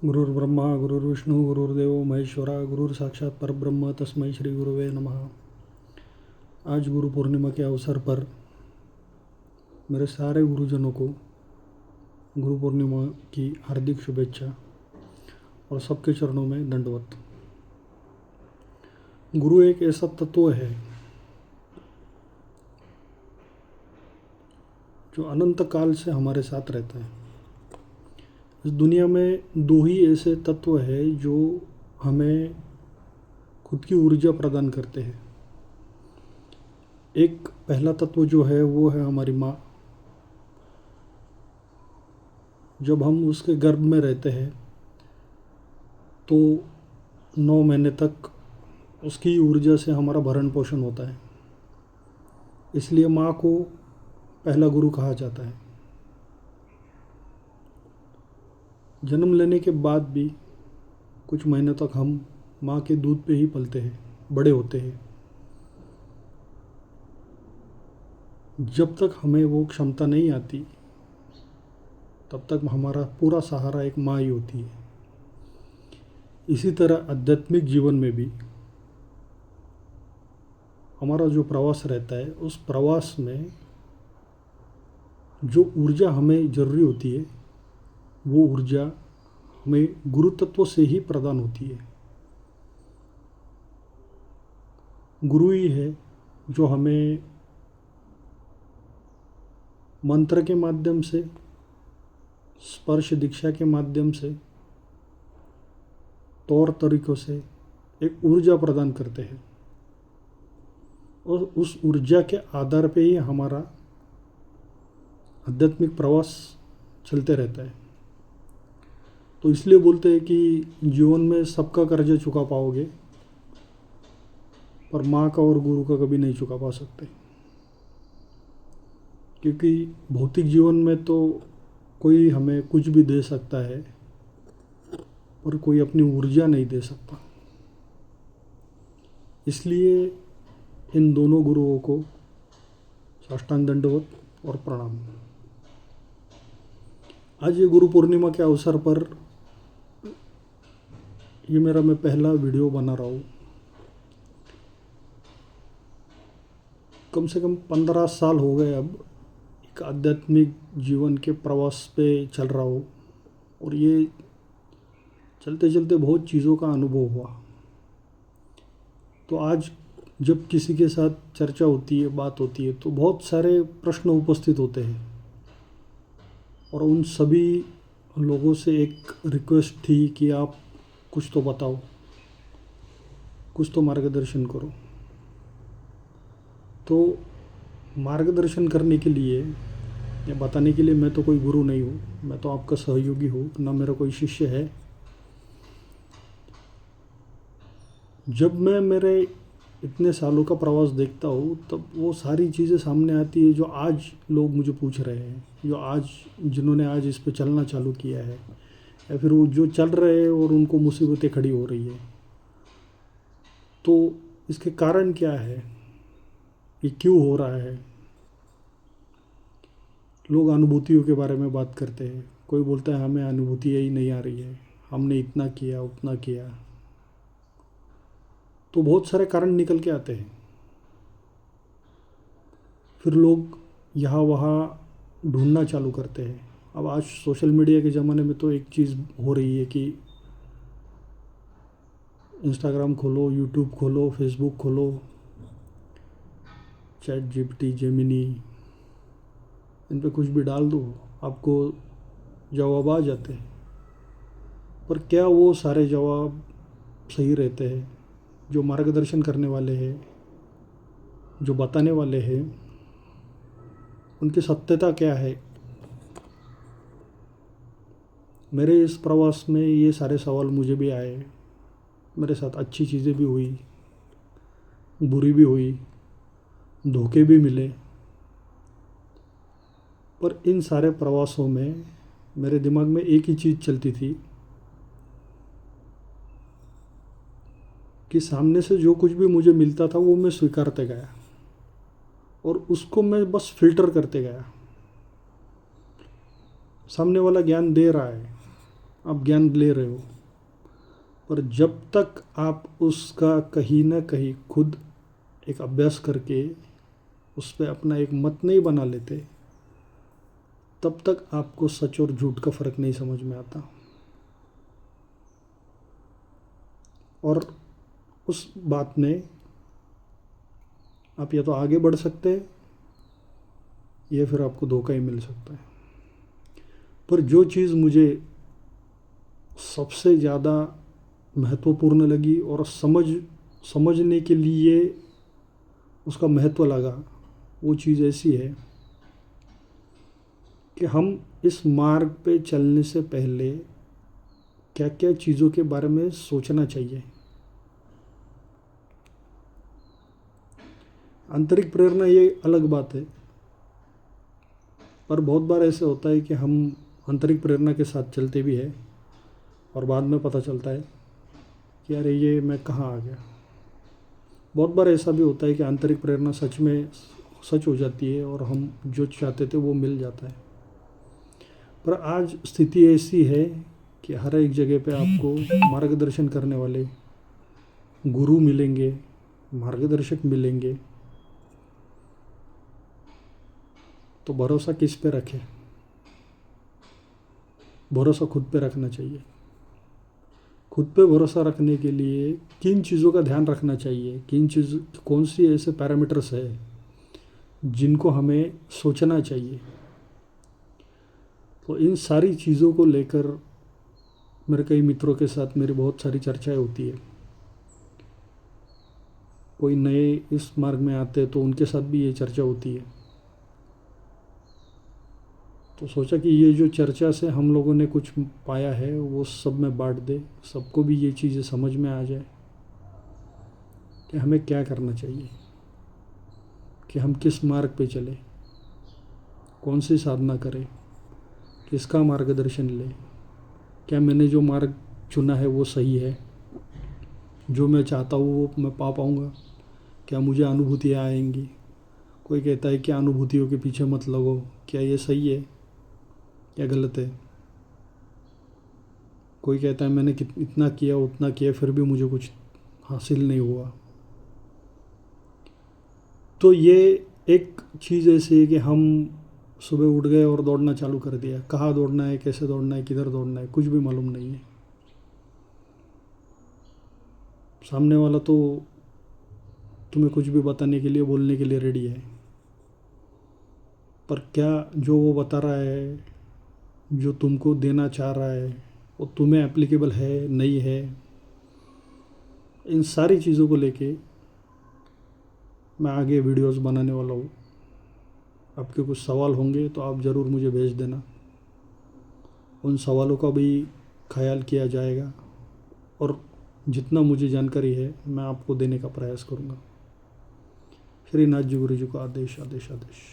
गुरुर्ब्रह्मा गुरुर्विष्णु गुरुर्देव महेश्वरा गुरुर साक्षात परब्रह्म तस्मै श्री गुरुवे नमः। आज गुरु पूर्णिमा के अवसर पर मेरे सारे गुरुजनों को गुरु पूर्णिमा की हार्दिक शुभेच्छा और सबके चरणों में दंडवत। गुरु एक ऐसा तत्व है जो अनंत काल से हमारे साथ रहता है। इस दुनिया में दो ही ऐसे तत्व हैं जो हमें खुद की ऊर्जा प्रदान करते हैं। एक पहला तत्व जो है वो है हमारी माँ। जब हम उसके गर्भ में रहते हैं तो 9 महीने तक उसकी ऊर्जा से हमारा भरण पोषण होता है, इसलिए माँ को पहला गुरु कहा जाता है। जन्म लेने के बाद भी कुछ महीनों तक हम माँ के दूध पे ही पलते हैं, बड़े होते हैं। जब तक हमें वो क्षमता नहीं आती तब तक हमारा पूरा सहारा एक माँ ही होती है। इसी तरह आध्यात्मिक जीवन में भी हमारा जो प्रवास रहता है, उस प्रवास में जो ऊर्जा हमें ज़रूरी होती है वो ऊर्जा हमें गुरु तत्व से ही प्रदान होती है। गुरु ही है जो हमें मंत्र के माध्यम से, स्पर्श दीक्षा के माध्यम से, तौर तरीकों से एक ऊर्जा प्रदान करते हैं और उस ऊर्जा के आधार पे ही हमारा आध्यात्मिक प्रवास चलते रहता है। तो इसलिए बोलते हैं कि जीवन में सबका कर्ज चुका पाओगे पर माँ का और गुरु का कभी नहीं चुका पा सकते। क्योंकि भौतिक जीवन में तो कोई हमें कुछ भी दे सकता है पर कोई अपनी ऊर्जा नहीं दे सकता। इसलिए इन दोनों गुरुओं को साष्टांग दंडवत और प्रणाम। आज ये गुरु पूर्णिमा के अवसर पर ये मैं पहला वीडियो बना रहा हूँ। कम से कम 15 साल हो गए अब एक आध्यात्मिक जीवन के प्रवास पे चल रहा हूँ और ये चलते चलते बहुत चीज़ों का अनुभव हुआ। तो आज जब किसी के साथ चर्चा होती है, बात होती है, तो बहुत सारे प्रश्न उपस्थित होते हैं और उन सभी लोगों से एक रिक्वेस्ट थी कि आप कुछ तो बताओ, कुछ तो मार्गदर्शन करो। तो मार्गदर्शन करने के लिए या बताने के लिए मैं तो कोई गुरु नहीं हूँ, मैं तो आपका सहयोगी हूँ, ना मेरा कोई शिष्य है। जब मैं मेरे इतने सालों का प्रवास देखता हूँ तब वो सारी चीज़ें सामने आती है जो आज लोग मुझे पूछ रहे हैं, जो आज जिन्होंने आज इस पे चलना चालू किया है या फिर वो जो चल रहे हैं और उनको मुसीबतें खड़ी हो रही है। तो इसके कारण क्या है, ये क्यों हो रहा है? लोग अनुभूतियों के बारे में बात करते हैं। कोई बोलता है हमें अनुभूति ही नहीं आ रही है, हमने इतना किया उतना किया। तो बहुत सारे कारण निकल के आते हैं। फिर लोग यहाँ वहाँ ढूंढना चालू करते हैं। अब आज सोशल मीडिया के ज़माने में तो एक चीज़ हो रही है कि इंस्टाग्राम खोलो, यूट्यूब खोलो, फेसबुक खोलो, चैट जीपीटी, जेमिनी, इन पे कुछ भी डाल दो, आपको जवाब आ जाते हैं। पर क्या वो सारे जवाब सही रहते हैं? जो मार्गदर्शन करने वाले हैं, जो बताने वाले हैं, उनकी सत्यता क्या है? मेरे इस प्रवास में ये सारे सवाल मुझे भी आए। मेरे साथ अच्छी चीज़ें भी हुई, बुरी भी हुई, धोखे भी मिले। पर इन सारे प्रवासों में मेरे दिमाग में एक ही चीज़ चलती थी कि सामने से जो कुछ भी मुझे मिलता था वो मैं स्वीकारते गया और उसको मैं बस फिल्टर करते गया। सामने वाला ज्ञान दे रहा है, आप ज्ञान ले रहे हो, पर जब तक आप उसका कहीं ना कहीं खुद एक अभ्यास करके उस पर अपना एक मत नहीं बना लेते, तब तक आपको सच और झूठ का फ़र्क नहीं समझ में आता। और उस बात में आप या तो आगे बढ़ सकते हैं या फिर आपको धोखा ही मिल सकता है। पर जो चीज़ मुझे सबसे ज़्यादा महत्वपूर्ण लगी और समझने के लिए उसका महत्व लगा, वो चीज़ ऐसी है कि हम इस मार्ग पे चलने से पहले क्या क्या चीज़ों के बारे में सोचना चाहिए। आंतरिक प्रेरणा ये अलग बात है, पर बहुत बार ऐसे होता है कि हम आंतरिक प्रेरणा के साथ चलते भी है और बाद में पता चलता है कि अरे ये मैं कहाँ आ गया। बहुत बार ऐसा भी होता है कि आंतरिक प्रेरणा सच हो जाती है और हम जो चाहते थे वो मिल जाता है। पर आज स्थिति ऐसी है कि हर एक जगह पे आपको मार्गदर्शन करने वाले गुरु मिलेंगे, मार्गदर्शक मिलेंगे, तो भरोसा किस पे रखें? भरोसा खुद पे रखना चाहिए। खुद पे भरोसा रखने के लिए किन चीज़ों का ध्यान रखना चाहिए, कौन सी ऐसे पैरामीटर्स है जिनको हमें सोचना चाहिए। तो इन सारी चीज़ों को लेकर मेरे कई मित्रों के साथ मेरी बहुत सारी चर्चाएं होती है। कोई नए इस मार्ग में आते हैं तो उनके साथ भी ये चर्चा होती है। तो सोचा कि ये जो चर्चा से हम लोगों ने कुछ पाया है वो सब में बांट दे, सबको भी ये चीज़ें समझ में आ जाए कि हमें क्या करना चाहिए, कि हम किस मार्ग पे चले, कौन सी साधना करें, किसका मार्गदर्शन लें, क्या मैंने जो मार्ग चुना है वो सही है, जो मैं चाहता हूँ वो मैं पा पाऊँगा, क्या मुझे अनुभूतियाँ आएंगी। कोई कहता है कि अनुभूतियों के पीछे मत लगो, क्या ये सही है या गलत है। कोई कहता है मैंने इतना किया उतना किया फिर भी मुझे कुछ हासिल नहीं हुआ। तो ये एक चीज़ ऐसी है कि हम सुबह उठ गए और दौड़ना चालू कर दिया, कहाँ दौड़ना है, कैसे दौड़ना है, किधर दौड़ना है, कुछ भी मालूम नहीं है। सामने वाला तो तुम्हें कुछ भी बताने के लिए, बोलने के लिए रेडी है, पर क्या जो वो बता रहा है, जो तुमको देना चाह रहा है, वो तुम्हें एप्लीकेबल है नहीं है। इन सारी चीज़ों को लेके मैं आगे वीडियोस बनाने वाला हूँ। आपके कुछ सवाल होंगे तो आप ज़रूर मुझे भेज देना, उन सवालों का भी ख्याल किया जाएगा और जितना मुझे जानकारी है मैं आपको देने का प्रयास करूँगा। श्री नाथ जी गुरु जी को आदेश आदेश आदेश।